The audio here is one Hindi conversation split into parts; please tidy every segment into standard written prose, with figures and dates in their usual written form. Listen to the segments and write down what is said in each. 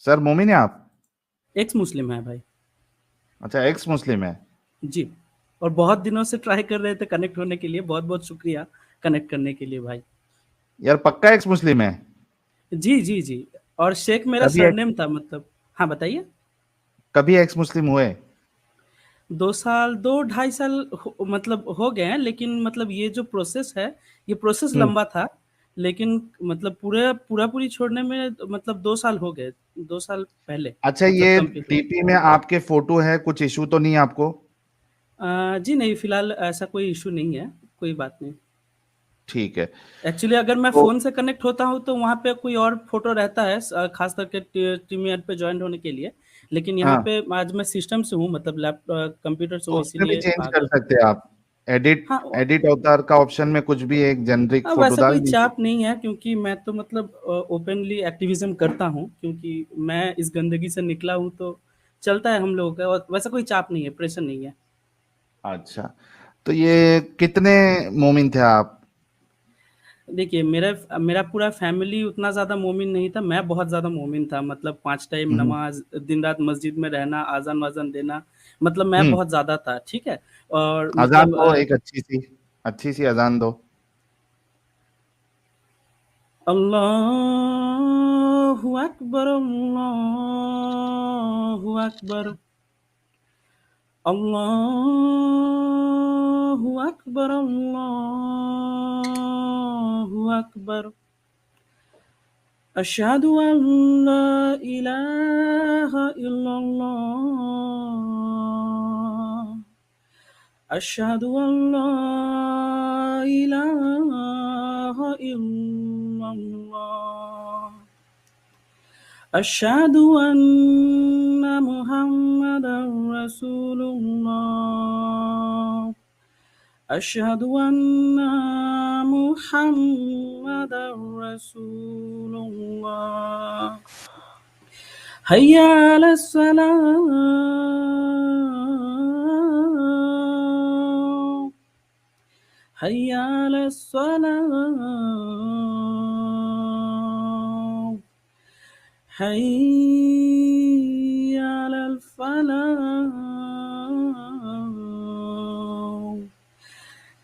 सर मोमिन है आप? एक्स मुस्लिम है भाई। अच्छा, एक्स मुस्लिम है। जी। और बहुत दिनों से ट्राई कर रहे थे कनेक्ट होने के लिए, बहुत-बहुत शुक्रिया कनेक्ट करने के लिए भाई। यार पक्का एक्स मुस्लिम है? जी, जी, जी। और शेख मेरा कभी सरनेम था मतलब। हाँ, बताइए? कभी एक्स मुस्लिम हुए? 2 साल 2 ढाई साल हो मतलब हो गए हैं, लेकिन मतलब ये जो प्रोसेस है, ये प्रोसेस हम्म। लंबा था। लेकिन मतलब पूरा-पूरी छोड़ने में मतलब 2 साल हो गए, 2 साल पहले अच्छा, मतलब ये कंप्लीट हुआ। टीपी में आपके फोटो है, कुछ इशू तो नहीं है आपको? जी नहीं, फिलहाल ऐसा कोई इश्यू नहीं है, कोई बात नहीं। ठीक है। एक्चुअली अगर मैं तो फ़ोन से कनेक्ट होता हूँ तो वहाँ पे कोई और फ़ोटो रहता है ख़ास करके टीम ऐड पे जॉइन होने के लिए। लेकिन यहाँ हाँ, पे आज मैं सिस्टम से हूँ मतलब कंप्यूटर से तो हूँ उसमें भी इसीलिए चेंज आ कर गया। सकते हैं आप। एडिट हाँ, एडिट अवतार का ऑप्शन में कुछ भी एक जेनरिक फोटो वैसा डाल कोई दीजिए। चाप नहीं है क्योंकि मैं तो मतलब ओपनली एक्टिविज़्म करता हूँ क्योंकि मैं इस गंदगी से निकला हूँ तो चलता है हम लोगों का और वैसा कोई चाप नहीं है, प्रेशर नहीं है। अच्छा, तो ये कितने मोमिन थे आप? देखिए मेरा मेरा पूरा फैमिली उतना ज़्यादा मोमिन नहीं था, मैं बहुत ज़्यादा मोमिन था मतलब 5 टाइम हम्म। नमाज़, दिन-रात मस्जिद में रहना, अज़ान-वज़ान देना, मतलब मैं हम्म। बहुत ज़्यादा था, ठीक है? और अजान मतलब दो, एक अच्छी सी अजान दो। अल्लाहु अकबर, अल्लाहु अकबर, अल्लाहु अकबर, अल्लाहु अकबर। अशहदु अन ला इलाहा इल्लल्लाह। अशहदु अन ला इलाहा इल्लल्लाह। अशहदु अन्ना मुहम्मदन रसूलुल्लाह। अशहदु अन्ना मुहम्मदन रसूलुल्लाह। हय्या अलस सलाह। हय्या अलस सलाह। हय्या अलल फलाह।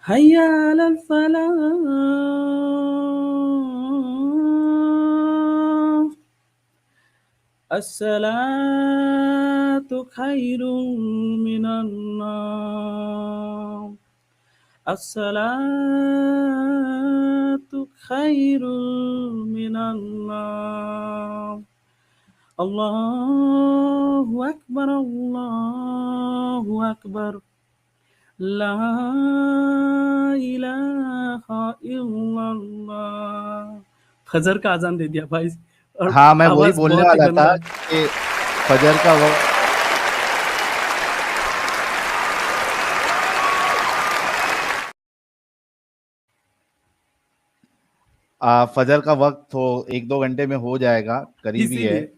हय्या अलल फलाह। अस्सलातु खैरुम मिनन नौम। अस्सलातु खैरुम मिनन नौम। अल्लाहु अकबर, अल्लाहु अकबर। ला इलाहा इल्लल्लाह। फजर का अजान दे दिया भाई और हाँ, मैं वही आवाज बोलने बहुत ही वाला था गंदा है। कि फजर का वक्त। फजर का वक्त तो 1-2 घंटे में हो जाएगा, करीब ही है। इसीलिए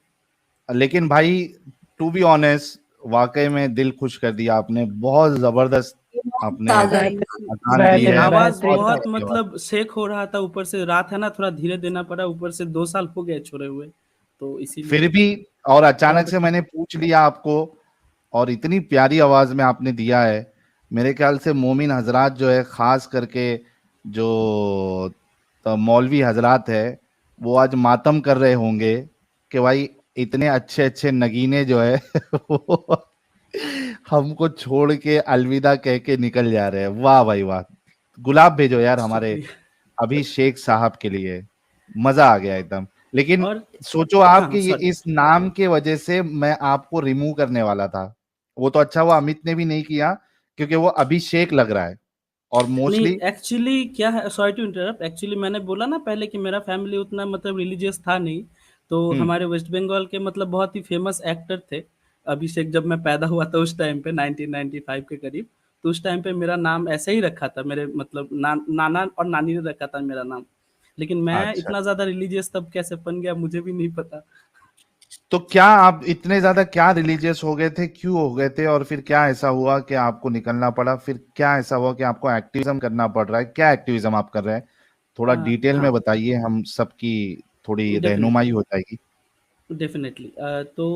लेकिन भाई, टू बी ऑनेस्ट, वाकई में दिल खुश कर दिया आपने, बहुत जबरदस्त। आपने अजान दी है, आवाज बहुत बहुत अच्छी आवाज। मतलब शेक हो रहा था, ऊपर से रात है ना, थोड़ा धीरे देना पड़ा, ऊपर से 2 साल हो गए छोड़े हुए, तो फिर इसीलिए भी, और अचानक बहुत से अच्छा। मैंने पूछ लिया आपको, और इतनी प्यारी आवाज में आपने दिया है। मेरे ख्याल से मोमिन हजरात जो है, खास करके जो मौलवी हजरात है, वो आज मातम कर रहे होंगे कि भाई इतने अच्छे अच्छे नगीने जो है वो हमको छोड़ के अलविदा कह के निकल जा रहे हैं। वाह भाई वाह! गुलाब भेजो यार हमारे शुक्रिया। अभिषेक साहब के लिए। मजा आ गया एकदम। लेकिन और सोचो हाँ, आप हाँ, कि ये सॉरी। इस नाम के वजह से मैं आपको रिमूव करने वाला था। वो तो अच्छा हुआ अमित ने भी नहीं किया, क्योंकि वो अभिषेक लग रहा है और नहीं, मोस्टली। एक्चुअली क्या है, सॉरी टू इंटरप्ट, एक्चुअली मैंने बोला ना पहले कि मेरा फैमिली उतना मतलब रिलीजियस था नहीं, तो हम्म। हमारे वेस्ट बंगाल के मतलब बहुत ही फेमस एक्टर थे अभिषेक। जब मैं पैदा हुआ था उस टाइम पे 1995 के करीब, तो उस टाइम पे मेरा नाम ऐसे ही रखा था, मेरे मतलब नाना और नानी ने रखा था मेरा नाम। लेकिन मैं अच्छा, इतना ज़्यादा रिलीजियस तब कैसे बन गया मुझे भी नहीं पता। तो क्या आप इतने ज्यादा क्या रिलीजियस हो गए थे, क्यों हो गए थे, और फिर क्या ऐसा हुआ कि आपको निकलना पड़ा? फिर क्या ऐसा हुआ कि आपको एक्टिविज्म करना पड़ रहा है? क्या एक्टिविज्म आप कर रहे हैं? थोड़ा डिटेल में हाँ, बताइए, हम सबकी थोड़ी रहनुमाई डेफिनेटली। हो जाएगी। डेफ़िनेटली तो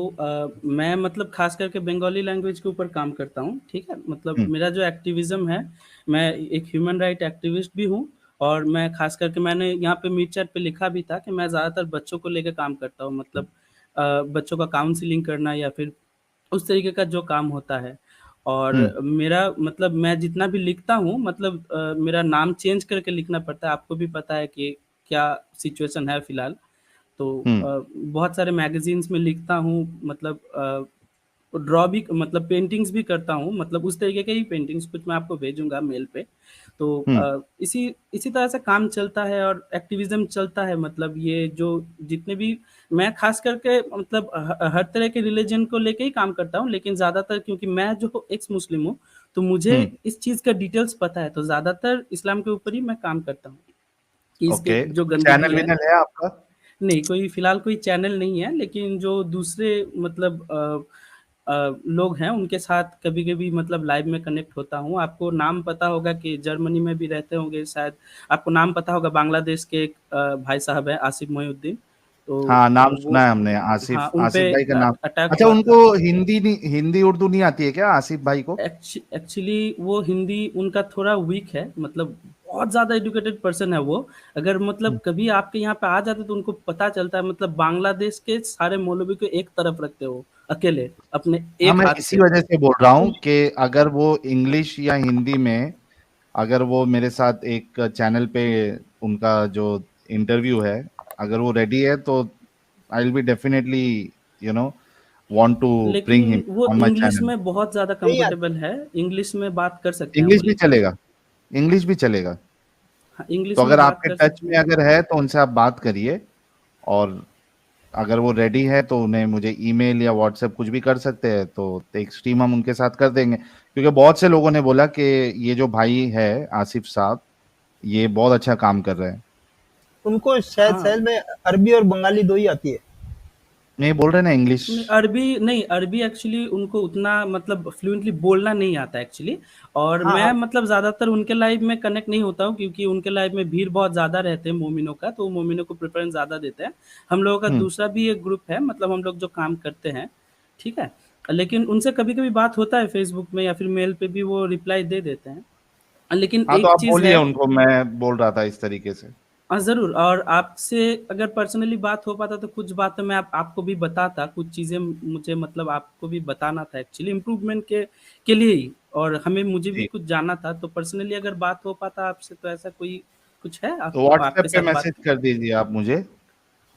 मैं मतलब ख़ास करके बंगाली लैंग्वेज के ऊपर काम करता हूँ, ठीक है? मतलब हुँ, मेरा जो एक्टिविज़्म है, मैं एक ह्यूमन राइट एक्टिविस्ट भी हूँ और मैं ख़ास करके मैंने यहाँ पे मीट चैट पे लिखा भी था कि मैं ज़्यादातर बच्चों को लेके काम करता हूँ, मतलब बच्चों का काउंसलिंग करना या फिर उस तरीके का जो काम होता है। और हुँ, मेरा मतलब मैं जितना भी लिखता हूँ मतलब मेरा नाम चेंज करके लिखना पड़ता है, आपको भी पता है कि क्या सिचुएशन है फ़िलहाल। तो हुँ, बहुत सारे मैगज़ीन्स में लिखता हूँ मतलब ड्रॉ भी मतलब पेंटिंग्स भी करता हूँ, मतलब उस तरीके के ही पेंटिंग्स कुछ मैं आपको भेजूँगा मेल पे। तो हुँ, इसी इसी तरह से काम चलता है और एक्टिविज़्म चलता है मतलब ये जो जितने भी मैं ख़ास करके मतलब हर तरह के रिलिजन को लेके ही काम करता हूँ, लेकिन ज़्यादातर क्योंकि मैं जो एक्स मुस्लिम हूँ, तो मुझे हुँ, इस चीज़ का डिटेल्स पता है, तो ज़्यादातर इस्लाम के ऊपर ही मैं काम करता हूँ, कि इसके ओके। जो गंदगी है। चैनल-वैनल है आपका? नहीं, कोई फ़िलहाल कोई चैनल नहीं है, लेकिन जो दूसरे मतलब लोग हैं, उनके साथ कभी-कभी मतलब लाइव में कनेक्ट होता हूँ। आपको नाम पता होगा कि जर्मनी में भी रहते होंगे शायद, आपको नाम पता होगा बांग्लादेश के एक भाई साहब हैं आसिफ मोहिउद्दीन, तो हाँ, नाम वो सुना है हमने हाँ, आसिफ उन आसिफ पे भाई का नाम। अटैक अच्छा, हुआ उनको था। हिंदी उर्दू नहीं आती है क्या आसिफ भाई को? एक्चुअली वो हिंदी उनका थोड़ा वीक है, मतलब बहुत ज़्यादा एजुकेटेड पर्सन है वो। अगर मतलब हुँ। कभी आपके यहाँ पे आ जाते तो उनको पता चलता है, मतलब बांग्लादेश के सारे मौलवी को एक तरफ रखते हो, अकेले, अपने हाँ, एक मैं हाथ इसी से। वजह से बोल रहा तो हूँ कि अगर वो इंग्लिश या हिंदी में अगर वो मेरे साथ एक चैनल पे उनका जो इंटरव्यू है, अगर वो रेडी है तो I will be definitely you know want to लेकिन ब्रिंग हिम वो ऑन माय इंग्लिश चैनल। में बहुत ज़्यादा नहीं आती। कंफर्टेबल है, इंग्लिश में बात कर सकते हैं वो इंग्लिश भी लेकिन। चलेगा, इंग्लिश भी चलेगा। हाँ, तो इंग्लिश में अगर बात आपके कर टच सकते में हैं। अगर है तो उनसे आप बात करिए, और अगर वो रेडी है तो उन्हें मुझे ईमेल या व्हाट्सएप कुछ भी कर सकते हैं, तो एक स्ट्रीम हम उनके साथ कर देंगे, क्योंकि बहुत से लोगों ने बोला कि ये जो भाई है आसिफ साहब, ये बहुत अच्छा काम कर रहे हैं। उनको शायद हाँ। शायद में अरबी और बंगाली दो ही आती है। नहीं, बोल रहे ना इंग्लिश। नहीं, अरबी नहीं, अरबी एक्चुअली उनको उतना मतलब फ्लुएंटली बोलना नहीं आता एक्चुअली। और हाँ मैं हाँ। मतलब ज़्यादातर उनके लाइव में कनेक्ट नहीं होता हूँ क्योंकि उनके लाइव में भीड़ बहुत ज़्यादा रहते हैं मोमिनों का, तो वो मोमिनों को प्रेफ़रेंस ज़्यादा देते हैं। हम लोगों का हम्म। दूसरा भी एक ग्रुप है, मतलब हम लोग जो काम करते हैं, ठीक है? लेकिन उनसे कभी-कभी बात होता है फ़ेसबुक में या फिर मेल पे भी वो रिप्लाई दे देते हैं। लेकिन हाँ, तो एक आप चीज़ बोलिए है। उनको, मैं बोल रहा था इस तरीके से। हाँ, ज़रूर। और आपसे अगर पर्सनली बात हो पाता तो कुछ बातें मैं आपको भी बताता, कुछ चीज़ें मुझे मतलब आपको भी बताना था एक्चुअली इम्प्रूवमेंट के लिए ही, और हमें मुझे भी जी। कुछ जानना था, तो पर्सनली अगर बात हो पाता आपसे तो ऐसा कोई कुछ है तो आपको व्हाट्सएप आपके पे साथ बात। मैसेज कर दीजिए आप मुझे।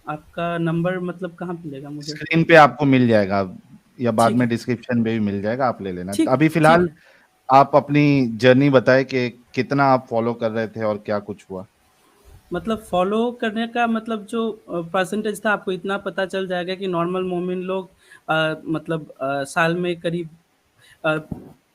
आपका नंबर मतलब कहाँ मिलेगा मुझे? स्क्रीन पे आपको मिल जाएगा, या बाद ठीक में है, डिस्क्रिप्शन में भी मिल जाएगा, आप ले लेना। ठीक है, अभी ठीक फिलहाल है। आप अपनी जर्नी बताएं कि कितना आप फॉलो कर रहे थे और क्या कुछ हुआ। मतलब फ़ॉलो करने का मतलब जो परसेंटेज था आपको इतना पता चल जाएगा कि नॉर्मल मोमिन लोग मतलब साल में करीब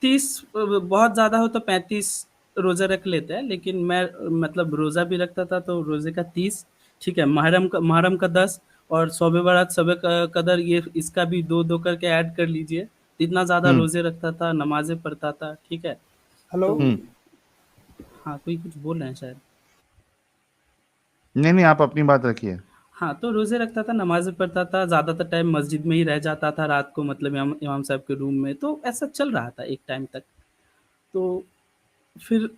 30 बहुत ज़्यादा हो तो 35 रोज़ा रख लेते हैं, लेकिन मैं मतलब रोज़ा भी रखता था तो रोज़े का 30, ठीक है, मुहर्रम का 10 और शब बारात, शब क कदर, ये इसका भी 2-2 करके ऐड कर लीजिए। इतना ज़्यादा हम्म। रोज़े रखता था, नमाज़ें पढ़ता था, ठीक है? हेलो। तो हम्म। हाँ, कोई कुछ बोल रहे हैं शायद। नहीं नहीं, आप अपनी बात रखिए। हाँ, तो रोज़े रखता था, नमाज़ें पढ़ता था, ज़्यादातर टाइम मस्जिद में ही रह जाता था रात को, मतलब इमाम इमाम साहब के रूम में, तो ऐसा चल रहा था एक टाइम तक। तो फिर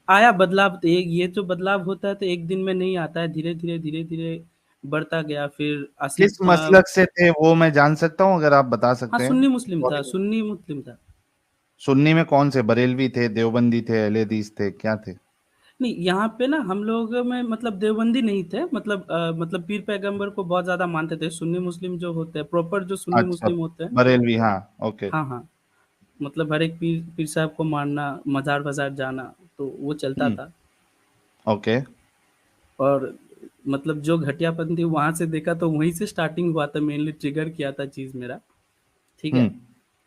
आया बदलाव, तो एक ये जो बदलाव होता है तो एक दिन में नहीं आता है, धीरे-धीरे, धीरे-धीरे बढ़ता गया। फिर किस आसिफ मसलक से थे वो मैं जान सकता हूँ, अगर आप बता हाँ, सकते हैं? सॉरी। सुन्नी मुस्लिम था। सुन्नी में कौन से, बरेलवी थे, देवबंदी थे, अहले हदीस थे, क्या थे? नहीं, यहाँ पे ना हम लोग में मतलब देवबंदी नहीं थे, मतलब मतलब पीर पैगंबर को बहुत ज़्यादा मानते थे। सुन्नी मुस्लिम जो होते हैं, प्रॉपर जो सुन्नी अच्छा, मुस्लिम होते हैं। बरेलवी, हाँ। ओके। हाँ, हाँ। मतलब हर एक पीर पीर साहब को मानना, मज़ार-वज़ार जाना, तो वो चलता हम्म। था। ओके। और मतलब जो घटियापंथी वहाँ से देखा तो वहीं से स्टार्टिंग हुआ था, मेनली ट्रिगर किया था चीज़ मेरा, ठीक है? हम्म।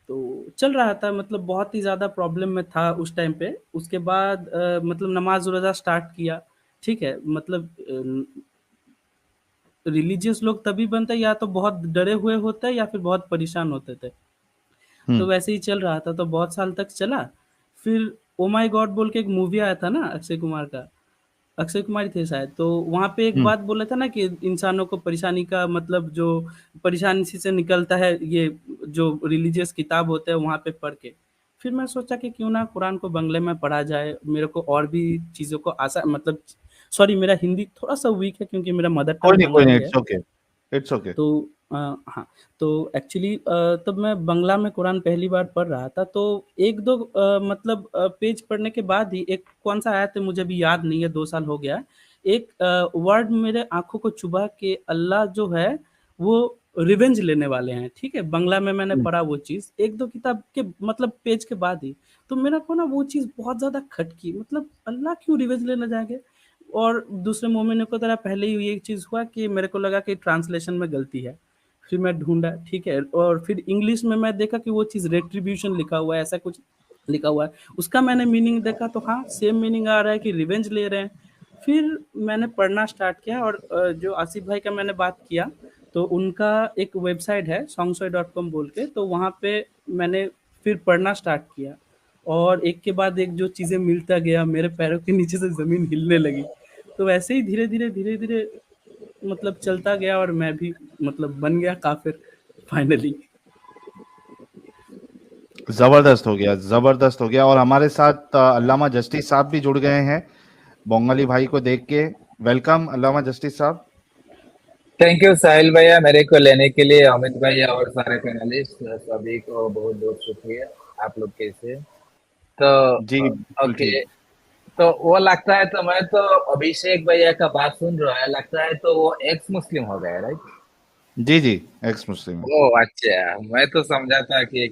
तो चल रहा था, मतलब बहुत ही ज़्यादा प्रॉब्लम में था उस टाइम पे। उसके बाद मतलब नमाज़-रोज़ा स्टार्ट किया, ठीक है? मतलब रिलीजियस लोग तभी बनते हैं या तो बहुत डरे हुए होते हैं या फिर बहुत परेशान होते थे। तो हम्म। वैसे ही चल रहा था, तो बहुत साल तक चला। फिर ओह माय गॉड बोल के एक मूवी आया था ना अक्षय कुमार का, अक्षय कुमार ही थे शायद। तो वहाँ पे एक हम्म। बात बोला था ना कि इंसानों को परेशानी का मतलब जो परेशानी से निकलता है, ये जो रिलीजियस किताब होते हैं वहाँ पे पढ़ के। फिर मैं सोचा कि क्यों ना कुरान को बंगले में पढ़ा जाए, मेरे को और भी चीज़ों को आसान मतलब सॉरी मेरा हिंदी थोड़ा-सा वीक है क्योंकि मेरा मदर टंग कोई नहीं, बंगाली है। It's okay, it's okay. तो हाँ, तो एक्चुअली तब मैं बंगला में कुरान पहली बार पढ़ रहा था, तो 1-2 मतलब पेज पढ़ने के बाद ही एक कौन-सा आयत है मुझे अभी याद नहीं है, 2 साल हो गया है। एक वर्ड मेरे आँखों को चुभा कि अल्लाह जो है, वो रिवेंज लेने वाले हैं, ठीक है? बंगला में मैंने हम्म। पढ़ा वो चीज़, 1-2 किताब के मतलब पेज के बाद ही। तो मेरा को ना वो चीज़ बहुत ज़्यादा खटकी, मतलब अल्लाह क्यों रिवेंज लेने जाएँगे? और दूसरे मोमिन की तरह पहले ही ये चीज़ हुआ कि मेरे को लगा कि ट्रांसलेशन में गलती है। फिर मैं ढूँढा, ठीक है? और फिर इंग्लिश में मैं देखा कि वो चीज़ रेट्रिब्यूशन लिखा हुआ है, ऐसा कुछ लिखा हुआ है। उसका मैंने मीनिंग देखा तो हाँ, सेम मीनिंग आ रहा है कि रिवेंज ले रहे हैं। फिर मैंने पढ़ना स्टार्ट किया और जो आसिफ भाई का मैंने बात किया, तो उनका एक वेबसाइट है songshoy.com बोल के, तो वहाँ पे मैंने फिर पढ़ना स्टार्ट किया। और एक के बाद एक जो चीज़ें मिलता गया, मेरे पैरों के नीचे से ज़मीन हिलने लगी। तो वैसे ही धीरे-धीरे मतलब चलता गया और मैं भी मतलब बन गया काफ़िर फाइनली। जबरदस्त हो गया, जबरदस्त हो गया। और हमारे साथ अल्लामा जस्टिस साहब भी जुड़ गए हैं बंगाली भाई को देख के। वेलकम अल्लामा जस्टिस साहब। थैंक यू साहिल भैया, मेरे को लेने के लिए। अमित भैया और सारे पैनलिस्ट सभी को बहुत बहुत शुक्रिया। आप लोग कैसे हैं? जी तो बिल्कुल ओके। ठीक। तो वो लगता है, तो मैं तो अभिषेक भैया का बात सुन रहा है, लगता है तो वो एक्स मुस्लिम हो गया, राइट? जी जी, एक्स मुस्लिम है। ओ अच्छा, मैं तो समझा था कि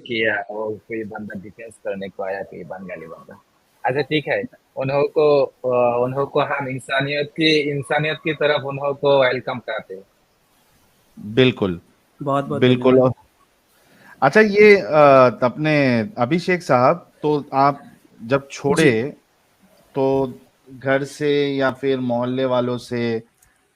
वो कोई बंदा डिफेंस करने को आया, कोई बंगाली बंदा। अच्छा ठीक है। उन्हों को हम इंसानियत की तरफ उन्हों को वेलकम करते हैं। बिल्कुल बहुत-बहुत बिल्कुल। धन्यवाद। अच्छा ये अपने अभिषेक साहब, तो आप जब छोड़े जी। तो घर से या फिर मोहल्ले वालों से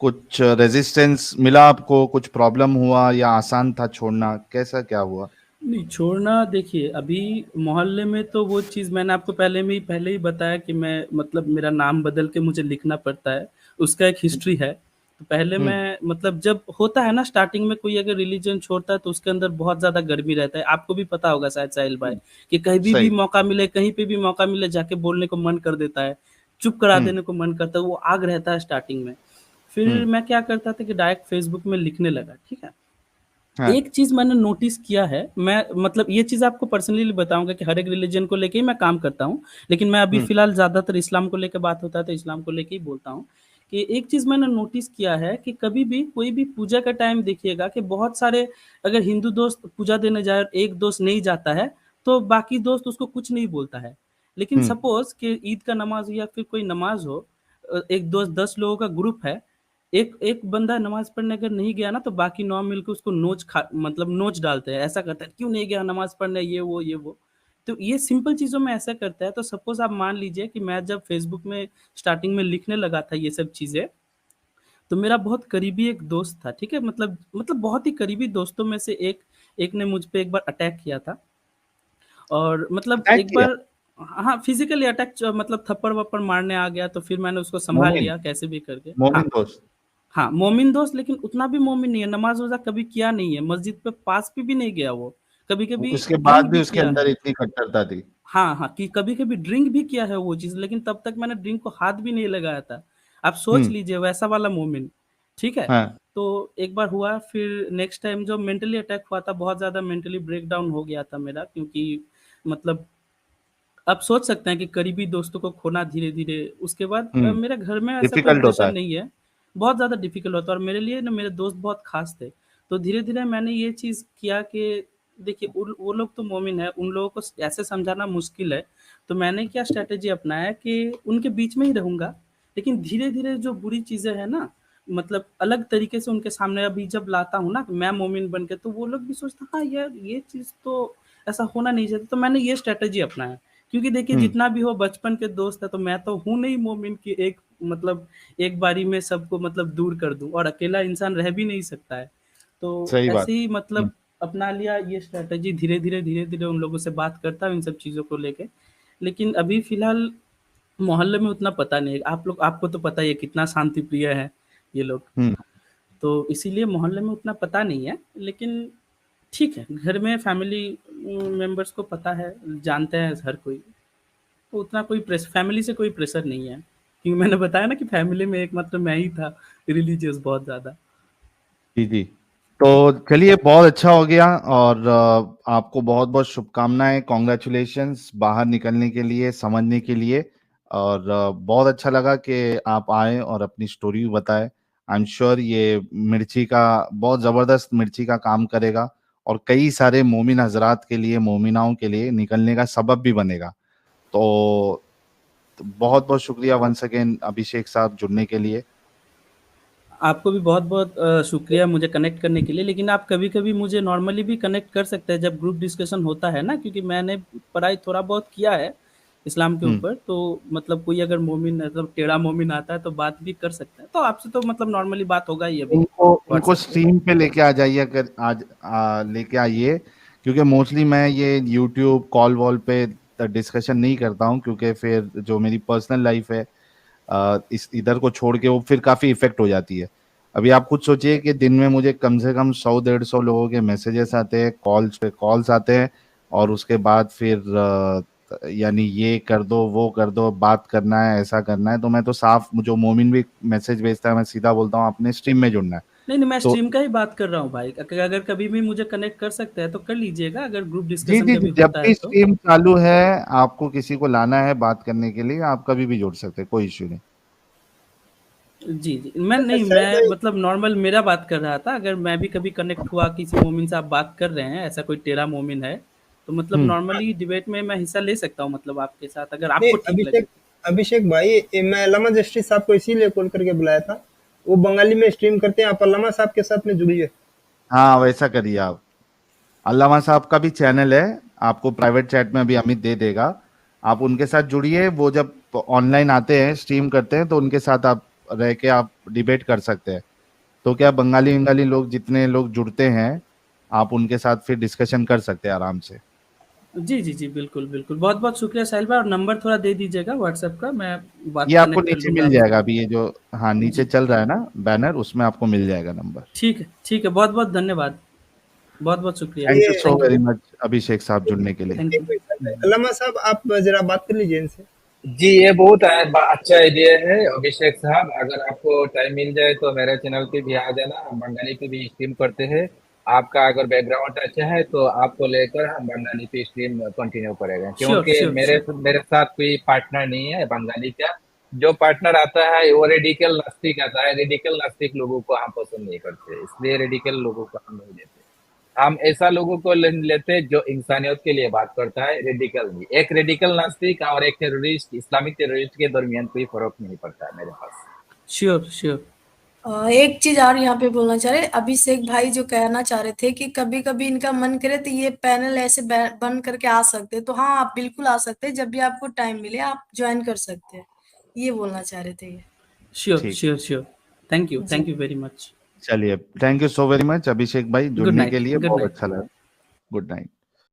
कुछ रेजिस्टेंस मिला आपको, कुछ प्रॉब्लम हुआ या आसान था छोड़ना, कैसा क्या हुआ? नहीं, छोड़ना देखिए अभी मोहल्ले में तो वो चीज़ मैंने आपको पहले ही बताया कि मैं मतलब मेरा नाम बदल के मुझे लिखना पड़ता है, उसका एक हिस्ट्री है। तो पहले हम्म। मैं मतलब जब होता है ना स्टार्टिंग में कोई अगर रिलीजन छोड़ता है तो उसके अंदर बहुत ज़्यादा गर्मी रहता है। आपको भी पता होगा शायद साहिल भाई कि कहीं भी सही। मौका मिले, कहीं पे भी मौका मिले जाके बोलने को मन कर देता है, चुप करा हम्म। देने को मन करता है, वो आग रहता है स्टार्टिंग में। फिर हम्म। मैं क्या करता था कि डायरेक्ट फ़ेसबुक में लिखने लगा, ठीक है? हाँ। एक चीज़ मैंने नोटिस किया है, मैं मतलब ये चीज़ आपको पर्सनली बताऊँगा कि हर एक रिलीजन को लेके ही मैं काम करता हूँ। लेकिन मैं अभी हम्म। फ़िलहाल ज़्यादातर इस्लाम को लेके बात होता है, तो इस्लाम को लेके ही बोलता हूँ, कि एक चीज़ मैंने नोटिस किया है कि कभी भी कोई भी पूजा का टाइम देखिएगा कि बहुत सारे अगर हिंदू दोस्त पूजा देने जाए और एक दोस्त नहीं जाता है, तो बाकी दोस्त उसको कुछ नहीं बोलता है। लेकिन हम्म। सपोज़ कि ईद का नमाज़ या फिर कोई नमाज़ हो, एक दोस्त 10 लोगों का ग्रुप है, एक एक बंदा नमाज़ पढ़ने अगर नहीं गया ना तो बाकी 9 मिलके उसको नोच डालते हैं, ऐसा करते हैं, "क्यों नहीं गया नमाज़ पढ़ने?" ये वो। तो ये सिंपल चीज़ों में ऐसा करता है, तो सपोज़ आप मान लीजिए कि मैं जब फ़ेसबुक में स्टार्टिंग में लिखने लगा था ये सब चीज़ें, तो मेरा बहुत करीबी एक दोस्त था, ठीक है? मतलब बहुत ही करीबी दोस्तों में से एक एक ने मुझ पे एक बार अटैक किया था और मतलब अटैक एक किया? बार हाँ, फिज़िकली अटैक मतलब थप्पड़-वप्पड़ मारने आ गया, तो फिर मैंने उसको सँभाल मोमिन, लिया कैसे भी करके। हाँ। मोमिन दोस्त। हाँ, मोमिन दोस्त लेकिन उतना भी मोमिन नहीं है, नमाज़-रोज़ा कभी किया नहीं है, मस्जिद पे पास पे भी नहीं गया वो। कभी-कभी उसके बाद ड्रिंक भी भी उसके किया अंदर है। इतनी कट्टरता थी। हाँ, हाँ, कि कभी-कभी ड्रिंक भी किया है वो चीज़, लेकिन तब तक मैंने ड्रिंक को हाथ भी नहीं लगाया था। आप सोच हम्म। लीजिए वैसा वाला मोमिन, ठीक है? हाँ। तो एक बार हुआ फिर नेक्स्ट टाइम जो मेंटली अटैक हुआ था, बहुत ज़्यादा मेंटली ब्रेकडाउन हो गया था मेरा क्योंकि मतलब आप सोच सकते हैं कि करीबी दोस्तों को खोना धीरे-धीरे उसके बाद हम्म। मेरे घर में ऐसा कोई डिफिकल्ट होता प्रेशर है। नहीं है, बहुत ज़्यादा डिफ़िकल्ट होता है और मेरे लिए ना मेरे दोस्त बहुत ख़ास थे। तो धीरे-धीरे मैंने ये चीज़ किया कि देखिए उन वो लोग तो मोमिन हैं, उन लोगों को ऐसे समझाना मुश्किल है, तो मैंने क्या स्ट्रैटेजी अपनाया कि उनके बीच में ही रहूँगा, लेकिन धीरे-धीरे जो बुरी चीज़ें हैं ना, मतलब अलग तरीके से उनके सामने अभी जब लाता हूँ ना, मैं मोमिन बन के, तो वो लोग भी सोचते हैं, हाँ यार, ये चीज़ तो ऐसा होना नहीं चाहिए। तो मैंने ये स्ट्रैटेजी अपनाया। क्योंकि देखिए हम्म। जितना भी हो बचपन के दोस्त है तो मैं तो हूँ नहीं मोमिन कि एक मतलब एक बारी में सबको मतलब दूर कर दूँ और अकेला इंसान रह भी नहीं सकता है। तो सही बात। ऐसे ही हम्म। मतलब अपना लिया ये स्ट्रैटेजी धीरे-धीरे उन लोगों से बात करता हूँ इन सब चीज़ों को लेके। लेकिन अभी फ़िलहाल मोहल्ले में उतना पता नहीं है। आपको तो पता ही है कितना शांति प्रिय है ये लोग। हम्म। तो इसीलिए मोहल्ले में उतना पता नहीं है, लेकिन ठीक है, घर में फैमिली मेंबर्स को पता है, जानते हैं हर कोई। तो उतना कोई फैमिली से कोई प्रेशर नहीं है, क्योंकि मैंने बताया ना कि फैमिली में एकमात्र मैं ही था रिलीजियस बहुत ज़्यादा। जी जी। तो चलिए, बहुत अच्छा हो गया, और आपको बहुत बहुत शुभकामनाएं, कॉन्ग्रेचुलेशंस बाहर निकलने के लिए, समझने के लिए। और बहुत अच्छा लगा कि आप आए और अपनी स्टोरी भी बताए। आई एम श्योर ये मिर्ची का, बहुत ज़बरदस्त मिर्ची का काम करेगा, और कई सारे मोमिन हजरात के लिए, मोमिनाओं के लिए निकलने का सबब भी बनेगा। तो बहुत बहुत शुक्रिया वंस अगेन अभिषेक साहब, जुड़ने के लिए। आपको भी बहुत-बहुत शुक्रिया मुझे कनेक्ट करने के लिए, लेकिन आप कभी-कभी मुझे नॉर्मली भी कनेक्ट कर सकते हैं जब ग्रुप डिस्कशन होता है ना, क्योंकि मैंने पढ़ाई थोड़ा बहुत किया है इस्लाम के हम्म। ऊपर, तो मतलब कोई अगर मोमिन मतलब टेढ़ा मोमिन आता है तो बात भी कर सकते हैं। तो आपसे तो मतलब नॉर्मली बात होगा ही अभी इनको इनको व्हाट्सएप पे। स्ट्रीम पे लेके आ जाइए, अगर आज लेके आइए, क्योंकि मोस्टली मैं ये यूट्यूब कॉल वॉल पे डिस्कशन नहीं करता हूँ, क्योंकि फिर जो मेरी पर्सनल लाइफ है इस इधर को छोड़ के वो फिर काफ़ी इफेक्ट हो जाती है। अभी आप खुद सोचिए कि दिन में मुझे कम से कम 100-150 लोगों के मैसेजेस आते हैं, कॉल्स पे कॉल्स आते हैं, और उसके बाद फिर यानी ये कर दो, वो कर दो, बात करना है, ऐसा करना है। तो मैं तो साफ, जो मोमिन भी मैसेज भेजता है मैं सीधा बोलता हूँ आपने स्ट्रीम में जुड़ना है। नहीं, नहीं, मैं तो स्ट्रीम का ही बात कर रहा हूँ भाई। अगर कभी भी मुझे कनेक्ट कर सकते हैं तो कर लीजिएगा, अगर ग्रुप जी डिस्कशन जी जी, कभी जब होता है भी तो। स्ट्रीम चालू है, आपको किसी को लाना है बात करने के लिए, आप कभी भी जुड़ सकते हैं, कोई इश्यू नहीं। जी, जी। मैं अच्छा नहीं, शाहिद मैं भाई, मतलब नॉर्मल मेरा बात कर रहा था, अगर मैं भी कभी कनेक्ट हुआ किसी मोमिन से, आप बात कर रहे हैं, ऐसा कोई टेढ़ा मोमिन है, तो मतलब हम्म। नॉर्मली डिबेट में मैं हिस्सा ले सकता हूँ मतलब आपके साथ, अगर नहीं आपको ठीक लगे अभिषेक, तो। अभिषेक भाई, मैं अल्लामा जस्टिस साहब को इसीलिए कॉल करके बुलाया था। वो बंगाली में स्ट्रीम करते हैं, आप अल्लामा साहब के साथ में जुड़िए। हाँ, वैसा करिए आप। अल्लामा साहब का भी चैनल है, आपको प्राइवेट चैट में अभी अमित दे देगा। आप उनके साथ जुड़िए, वो जब ऑनलाइन आते हैं, स्ट्रीम करते हैं, तो उनके साथ आप रह के आप डिबेट कर सकते हैं। तो क्या बंगाली बंगाली लोग, जितने लोग जुड़ते हैं, आप उनके साथ फिर डिस्कशन कर सकते हैं आराम से। जी, जी, जी, बिल्कुल, बिल्कुल। बहुत-बहुत शुक्रिया साहिल भाई, और नंबर थोड़ा दे दीजिएगा व्हाट्सएप का, मैं ये बात आपको कनेक्ट कर नीचे लूँगा मिल आपसे। जाएगा, अभी ये जो, हाँ, नीचे जी, चल रहा है ना बैनर, उसमें आपको मिल जाएगा नंबर। ठीक है, बहुत-बहुत धन्यवाद। बहुत-बहुत शुक्रिया। थैंक यू ये so thank you, very much Abhishek साहब, जुड़ने के लिए। थैंक एक यू। मिनट भाई, अल्लामा साहब आप जरा बात कर लीजिए इनसे। जी, ये बहुत अच्छा आइडिया है अभिषेक साहब। अगर आपको टाइम मिल जाए तो मेरे चैनल पे भी आ जाना, हम बंगाली पे भी स्ट्रीम करते हैं। आपका अगर बैकग्राउंड अच्छा है तो आपको लेकर हम बंगाली पे स्ट्रीम कंटिन्यू करेंगे, श्योर, क्योंकि श्योर, मेरे श्योर। मेरे साथ कोई पार्टनर नहीं है बंगाली का। जो पार्टनर आता है वो रेडिकल नास्तिक आता है। रेडिकल नास्तिक लोगों को हम पसंद नहीं करते, इसलिए रेडिकल लोगों को हम नहीं लेते। हम ऐसा लोगों को लेते हैं जो इंसानियत के लिए बात करता है, रेडिकल नहीं। एक रेडिकल नास्तिक और एक टेररिस्ट, इस्लामिक टेररिस्ट के दरमियान कोई फर्क नहीं पड़ता है मेरे पास। Sure, sure. एक चीज और यहाँ पे बोलना चाह रहे, अभिषेक भाई जो कहना चाह रहे थे कि कभी कभी इनका मन करे तो ये पैनल ऐसे बन करके आ सकते हैं, तो हाँ आप बिल्कुल आ सकते हैं, जब भी आपको टाइम मिले आप ज्वाइन कर सकते हैं, ये बोलना चाह रहे थे ये। श्योर, ठीक। Sure, sure. जी। Thank you very much. चलिए, thank you so very much Abhishek भाई, गुड जुड़ने के नाइट, लिए गुड बहुत नाइट। अच्छा लगा। Good night.